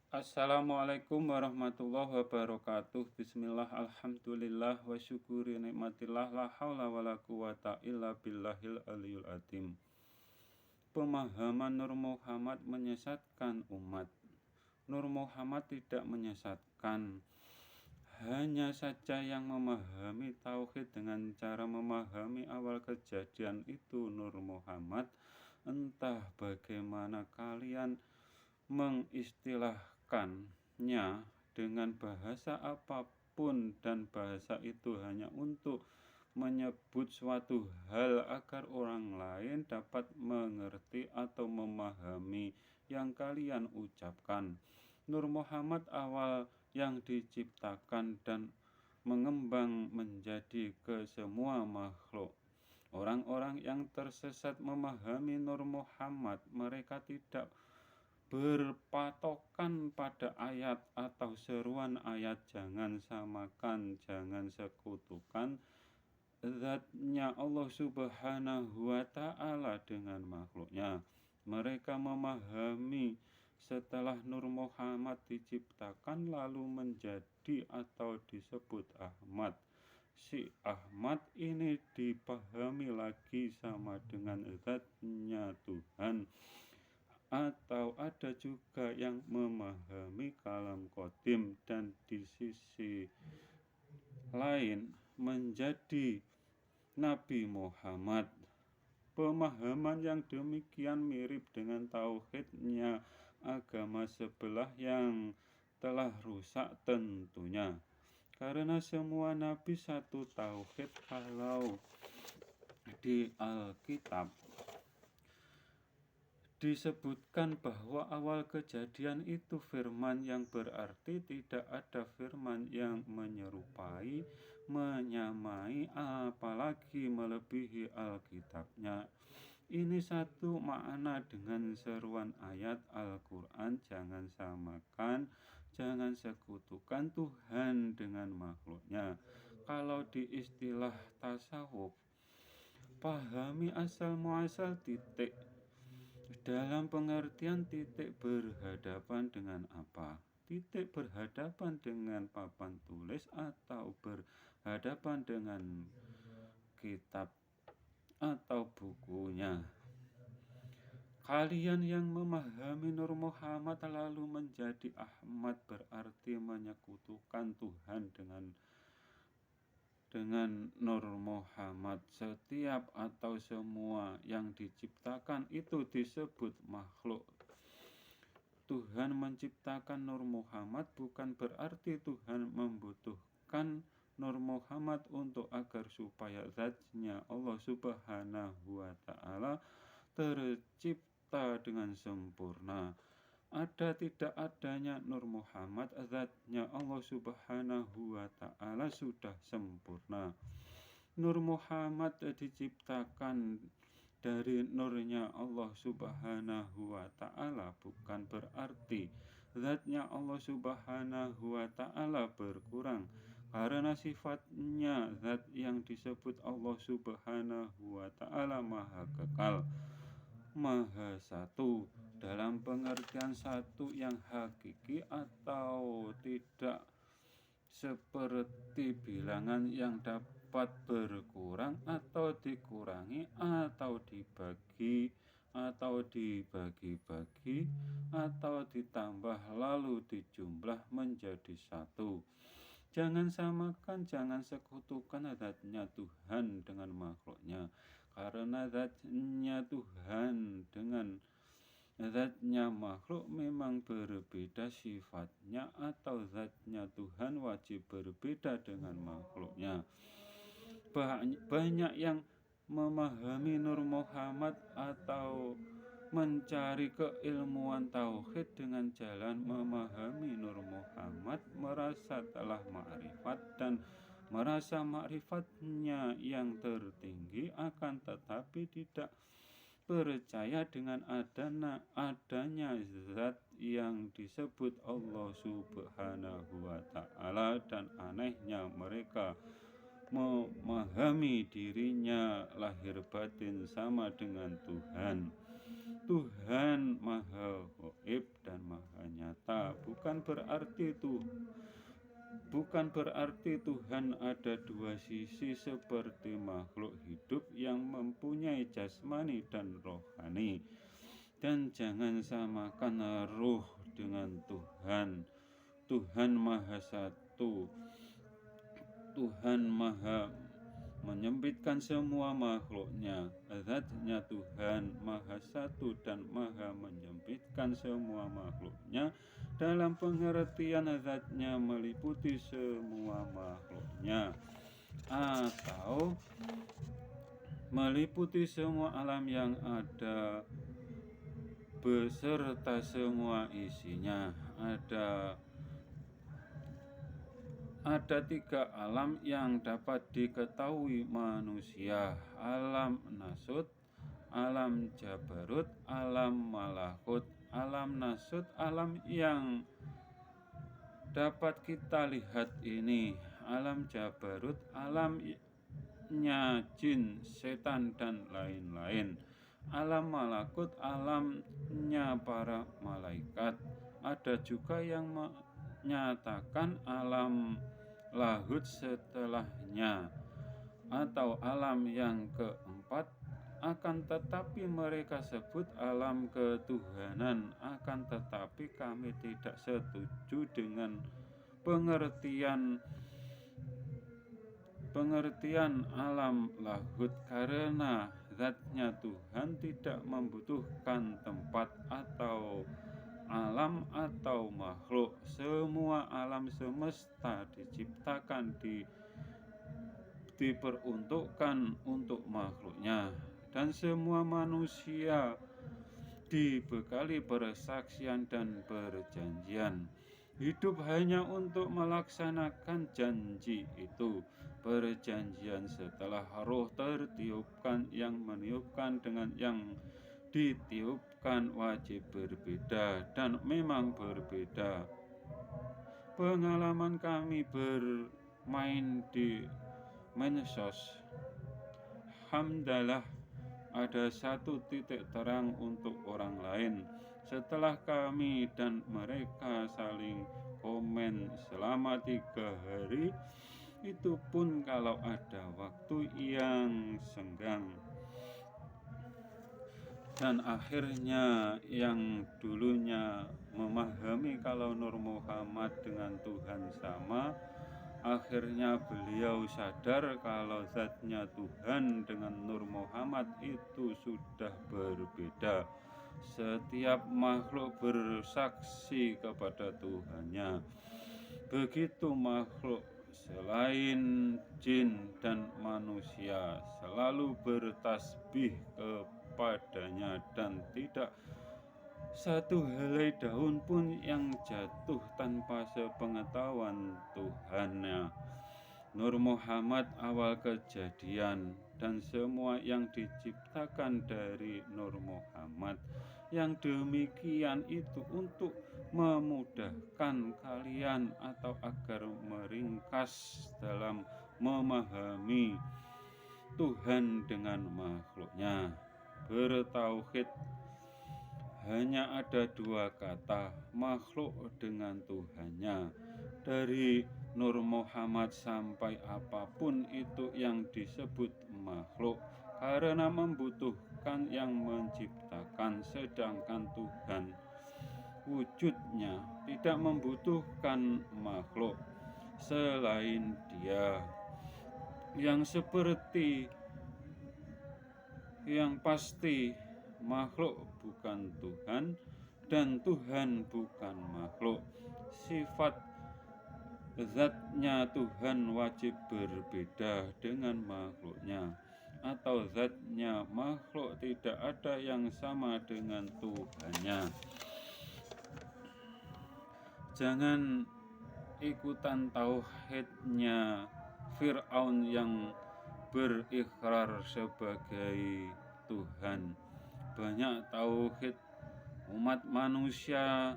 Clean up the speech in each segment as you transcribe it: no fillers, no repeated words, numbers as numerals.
Assalamualaikum warahmatullahi wabarakatuh. Bismillah, alhamdulillah, wa syukuri nikmatillah, la haula wa la quwata illa billahil aliyul azim. Pemahaman Nur Muhammad menyesatkan umat. Nur Muhammad tidak menyesatkan. Hanya saja yang memahami tauhid dengan cara memahami awal kejadian itu Nur Muhammad. Entah bagaimana kalian mengistilahkannya dengan bahasa apapun, dan bahasa itu hanya untuk menyebut suatu hal agar orang lain dapat mengerti atau memahami yang kalian ucapkan. Nur Muhammad awal yang diciptakan dan mengembang menjadi ke semua makhluk. Orang-orang yang tersesat memahami Nur Muhammad, mereka tidak berpatokan pada ayat atau seruan ayat jangan samakan, jangan sekutukan zatnya Allah Subhanahu wa ta'ala dengan makhluknya. Mereka memahami setelah Nur Muhammad diciptakan lalu menjadi atau disebut Ahmad. Si Ahmad ini dipahami lagi sama dengan zatnya Tuhan, atau ada juga yang memahami kalam qadim dan di sisi lain menjadi Nabi Muhammad. Pemahaman yang demikian mirip dengan tauhidnya agama sebelah yang telah rusak tentunya, karena semua nabi satu tauhid. Kalau di Alkitab disebutkan bahwa awal kejadian itu firman, yang berarti tidak ada firman yang menyerupai, menyamai, apalagi melebihi Alkitabnya. Ini satu makna dengan seruan ayat Al-Quran, jangan samakan, jangan sekutukan Tuhan dengan makhluknya. Kalau di istilah tasawuf, pahami asal muasal titik. Dalam pengertian titik berhadapan dengan apa? Titik berhadapan dengan papan tulis atau berhadapan dengan kitab atau bukunya. Kalian yang memahami Nur Muhammad lalu menjadi Ahmad berarti menyekutukan Tuhan dengan Nur Muhammad. Setiap atau semua yang diciptakan itu disebut makhluk. Tuhan menciptakan Nur Muhammad bukan berarti Tuhan membutuhkan Nur Muhammad untuk agar supaya zatnya Allah Subhanahu wa ta'ala tercipta dengan sempurna. Ada tidak adanya Nur Muhammad, zatnya Allah Subhanahu wa ta'ala sudah sempurna. Nur Muhammad diciptakan dari nurnya Allah Subhanahu wa ta'ala, bukan berarti zatnya Allah Subhanahu wa ta'ala berkurang, karena sifatnya zat yang disebut Allah Subhanahu wa ta'ala maha kekal, maha satu, dalam pengertian satu yang hakiki atau tidak seperti bilangan yang dapat berkurang atau dikurangi atau dibagi atau dibagi-bagi atau ditambah lalu dijumlah menjadi satu. Jangan samakan, jangan sekutukan zatnya Tuhan dengan makhluknya, karena zatnya Tuhan dengan zatnya makhluk memang berbeda sifatnya, atau zatnya Tuhan wajib berbeda dengan makhluknya. Banyak yang memahami Nur Muhammad atau mencari keilmuan tauhid dengan jalan memahami Nur Muhammad, merasa telah ma'rifat dan merasa ma'rifatnya yang tertinggi, akan tetapi tidak percaya dengan adanya zat yang disebut Allah Subhanahu wa ta'ala, dan anehnya mereka memahami dirinya lahir batin sama dengan Tuhan. Tuhan maha gaib dan maha nyata. semesta. Bukan berarti Tuhan ada dua sisi seperti makhluk hidup yang mempunyai jasmani dan rohani. Dan jangan samakan roh dengan Tuhan. Tuhan Maha Satu. Tuhan Maha menyempitkan semua makhluknya. Zatnya Tuhan Maha Satu dan Maha menyempitkan semua makhluknya. Dalam pengertian zatnya meliputi semua makhluknya, atau meliputi semua alam yang ada beserta semua isinya. Ada 3 alam yang dapat diketahui manusia: alam nasut, alam jabarut, alam malakut. Alam nasut, alam yang dapat kita lihat ini. Alam jabarut, alamnya jin, setan, dan lain-lain. Alam malakut, alamnya para malaikat. Ada juga yang menyatakan alam lahut setelahnya, atau alam yang keempat. Akan tetapi mereka sebut alam ketuhanan. Akan tetapi kami tidak setuju dengan pengertian alam lahut, karena zatnya Tuhan tidak membutuhkan tempat atau alam atau makhluk. Semua alam semesta diciptakan diperuntukkan untuk makhluknya, dan semua manusia dibekali persaksian dan perjanjian. Hidup hanya untuk melaksanakan janji itu. Perjanjian setelah roh tertiupkan, yang meniupkan dengan yang ditiupkan wajib berbeda, dan memang berbeda. Pengalaman kami bermain di medsos, hamdalah, ada satu titik terang untuk orang lain. Setelah kami dan mereka saling komen selama 3 hari, itu pun kalau ada waktu yang senggang. Dan akhirnya yang dulunya memahami kalau Nur Muhammad dengan Tuhan sama, akhirnya beliau sadar kalau zatnya Tuhan dengan Nur Muhammad itu sudah berbeda. Setiap makhluk bersaksi kepada Tuhannya. Begitu makhluk selain jin dan manusia selalu bertasbih kepadanya, dan tidak satu helai daun pun yang jatuh tanpa sepengetahuan Tuhannya. Nur Muhammad awal kejadian, dan semua yang diciptakan dari Nur Muhammad. Yang demikian itu untuk memudahkan kalian atau agar meringkas dalam memahami Tuhan dengan makhluknya. Bertauhid hanya ada 2 kata, makhluk dengan Tuhannya. Dari Nur Muhammad sampai apapun itu yang disebut makhluk, karena membutuhkan yang menciptakan, sedangkan Tuhan wujudnya tidak membutuhkan makhluk selain Dia. Yang pasti makhluk bukan Tuhan, dan Tuhan bukan makhluk. Sifat zatnya Tuhan wajib berbeda dengan makhluknya, atau zatnya makhluk tidak ada yang sama dengan Tuhannya. Jangan ikutan tauhidnya Fir'aun yang berikrar sebagai Tuhan. Banyak tauhid umat manusia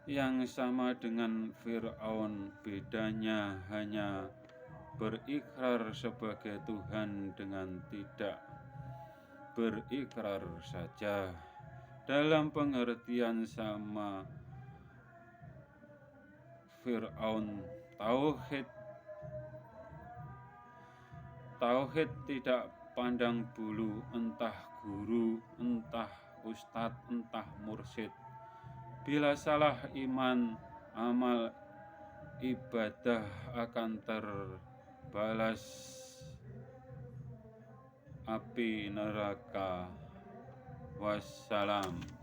yang sama dengan Fir'aun. Bedanya hanya berikrar sebagai Tuhan dengan tidak berikrar saja. Dalam pengertian sama, Fir'aun. Tauhid tidak pandang bulu, entah guru, entah ustadz, entah mursyid. Bila salah iman, amal ibadah akan terbalas api neraka. Wassalam.